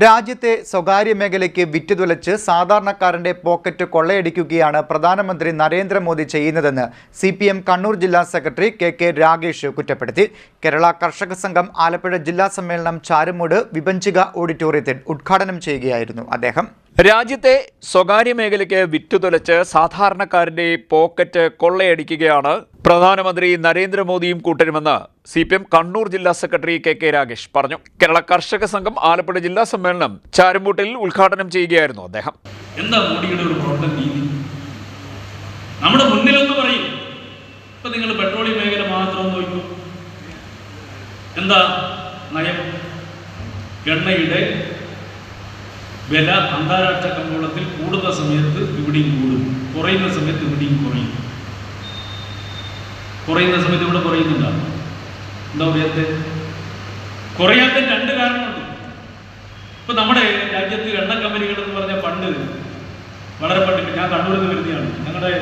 രാജ്യത്തെ സ്വകാര്യ മേഖലയ്ക്ക് വിറ്റുതുലച്ച് സാധാരണക്കാരന്റെ പോക്കറ്റ് കൊള്ളയടിക്കുകയാണ് പ്രധാനമന്ത്രി നരേന്ദ്രമോദി ചെയ്യുന്നതെന്ന് CPM കണ്ണൂർ ജില്ലാ സെക്രട്ടറി കെ രാഗേഷ് കുറ്റപ്പെടുത്തി. കേരള കർഷക സംഘം ആലപ്പുഴ ജില്ലാ സമ്മേളനം ചാരുമൂട് വിഭജിക ഓഡിറ്റോറിയത്തിൽ ഉദ്ഘാടനം ചെയ്യുകയായിരുന്നു അദ്ദേഹം. രാജ്യത്തെ സ്വകാര്യ മേഖലയ്ക്ക് വിറ്റുതുലച്ച് സാധാരണക്കാരന്റെ പോക്കറ്റ് കൊള്ളയടിക്കുകയാണ് പ്രധാനമന്ത്രി നരേന്ദ്രമോദിയും കൂട്ടരുമെന്ന് CPM കണ്ണൂർ ജില്ലാ സെക്രട്ടറി കെ രാഗേഷ് പറഞ്ഞു. കേരള കർഷക സംഘം ആലപ്പുഴ ജില്ലാ സമ്മേളനം ചാരുമൂട്ടിൽ ഉദ്ഘാടനം ചെയ്യുകയായിരുന്നു അദ്ദേഹം. എന്താ മോഡിയുടെ ഒരു പ്രവർത്തന രീതി? നമ്മുടെ മുന്നിലൊന്ന് പറയും, ഇപ്പൊ നിങ്ങൾ പെട്രോളിയം മേഖല മാത്രം നോക്കൂ, എന്താ നയം? എണ്ണയുടെ വില അന്താരാഷ്ട്ര കമ്പോളത്തിൽ കൂടുന്ന സമയത്ത് ഇവിടെയും കൂടും, കുറയുന്ന സമയത്ത് ഇവിടെയും കുറയും. കുറയുന്ന സമയത്ത് ഇവിടെ കുറയുന്നുണ്ടാവും. എന്താ കുറയാത്ത രണ്ട് കാരണമുണ്ട്. ഇപ്പൊ നമ്മുടെ രാജ്യത്ത് എണ്ണ കമ്പനികൾ എന്ന് പറഞ്ഞാൽ പണ്ട് വളരെ പണ്ട്, ഞാൻ കണ്ണൂരിൽ നിന്ന് വരുന്നതാണ്. ഞങ്ങളുടെ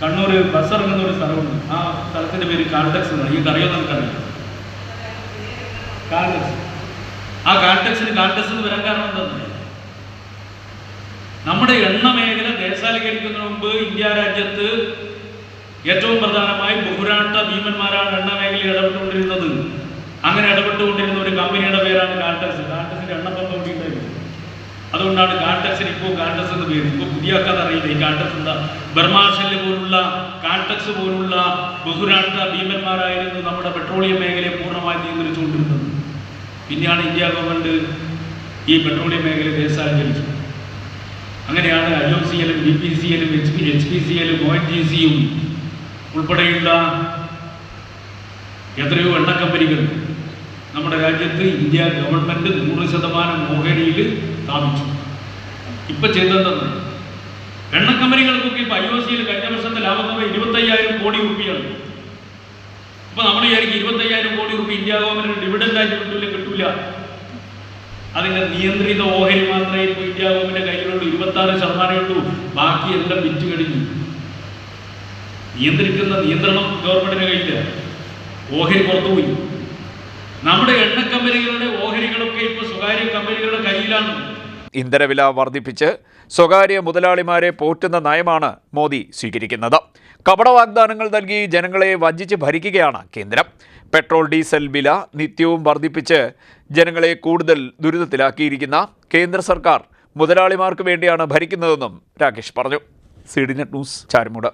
കണ്ണൂർ ബസ് ഇറങ്ങുന്ന ഒരു സ്ഥലമുണ്ട്. ആ സ്ഥലത്തിന്റെ പേര് കാൽടെക്സ് എന്നാണ്. ഈ അറിയാൻ നമുക്കറിയാം. കാൽടെക്സ്. ആ കാൽടെക്സ് എന്ന് വരാൻ കാരണം എന്താ? നമ്മുടെ എണ്ണ മേഖല ദേശാലീകരിക്കുന്നതിന് മുമ്പ് ഇന്ത്യ രാജ്യത്ത് ഏറ്റവും പ്രധാനമായി ബഹുരാഷ്ട്ര ഭീമന്മാരാണ് എണ്ണ മേഖലയിൽ ഇടപെട്ടുകൊണ്ടിരുന്നത്. അങ്ങനെ ഇടപെട്ടുകൊണ്ടിരുന്ന ഒരു കമ്പനിയുടെ പേരാണ് കാൽടെക്സ്. കാൽടെക്സിന്റെ എണ്ണപ്പമ്പ് കൂടി ഉണ്ടായിരുന്നു. അതുകൊണ്ടാണ് കാൽടെക്സിന് ഇപ്പോൾ കാൽടെക്സ് എന്ന് പേര്. ഇപ്പോൾ പുതിയ ആക്കാൻ അറിയില്ല ഈ കാൽടെക്സ് എന്താ. ബർമാഷെല്ല് പോലുള്ള കാൽടെക്സ് പോലുള്ള ബഹുരാഷ്ട്ര ഭീമന്മാരായിരുന്നു നമ്മുടെ പെട്രോളിയം മേഖലയെ പൂർണ്ണമായി നിയന്ത്രിച്ചുകൊണ്ടിരുന്നത്. പിന്നെയാണ് ഇന്ത്യ ഗവൺമെന്റ് ഈ പെട്രോളിയം മേഖല ദേശാലീകരിച്ചത്. അങ്ങനെയാണ് IOCL, BPCL, HPCL, ONGC ഉൾപ്പെടെയുള്ള എത്രയോ എണ്ണ കമ്പനികൾ നമ്മുടെ രാജ്യത്ത് ഇന്ത്യ ഗവൺമെന്റ് 100% ഓഹരിയിൽ സ്ഥാപിച്ചു. ഇപ്പൊ ചെയ്തതെന്ന് എണ്ണ കമ്പനികൾക്കൊക്കെ ഇപ്പൊ IOCL കഴിഞ്ഞ വർഷത്തെ ലാഭം 25,000 കോടി രൂപയാണ്. ഇപ്പൊ നമ്മൾ വിചാരിക്കും 25,000 കോടി രൂപ ഇന്ത്യ ഗവൺമെന്റിന് ഡിവിഡൻഡ് ആയിട്ട് കിട്ടൂല. അതിന്റെ നിയന്ത്രിത ഓഹരി മാത്രമേ ഇപ്പോൾ ഇന്ത്യ ഗവൺമെന്റിന്റെ കയ്യിലുള്ളൂ. 26% ഉള്ളൂ. ബാക്കി എല്ലാം വിറ്റ് കഴിഞ്ഞു. നിയന്ത്രണം ഗവൺമെന്റിന്റെ കയ്യില്ല. ഓഹരി പുറത്തുപോയി. നമ്മുടെ എണ്ണ കമ്പനികളുടെ ഓഹരികളൊക്കെ ഇപ്പോൾ സ്വകാര്യ കമ്പനികളുടെ കയ്യിലാണ്. ഇന്ധനവില വർദ്ധിപ്പിച്ച് സ്വകാര്യ മുതലാളിമാരെ പോറ്റുന്ന നയമാണ് മോദി സ്വീകരിക്കുന്നത്. കപട വാഗ്ദാനങ്ങൾ നൽകി ജനങ്ങളെ വഞ്ചിച്ച് ഭരിക്കുകയാണ് കേന്ദ്രം. പെട്രോൾ ഡീസൽ വില നിത്യവും വർദ്ധിപ്പിച്ച് ജനങ്ങളെ കൂടുതൽ ദുരിതത്തിലാക്കിയിരിക്കുന്ന കേന്ദ്ര സർക്കാർ മുതലാളിമാർക്ക് വേണ്ടിയാണ് ഭരിക്കുന്നതെന്നും രാകേഷ് പറഞ്ഞു. CDNet news Charummood.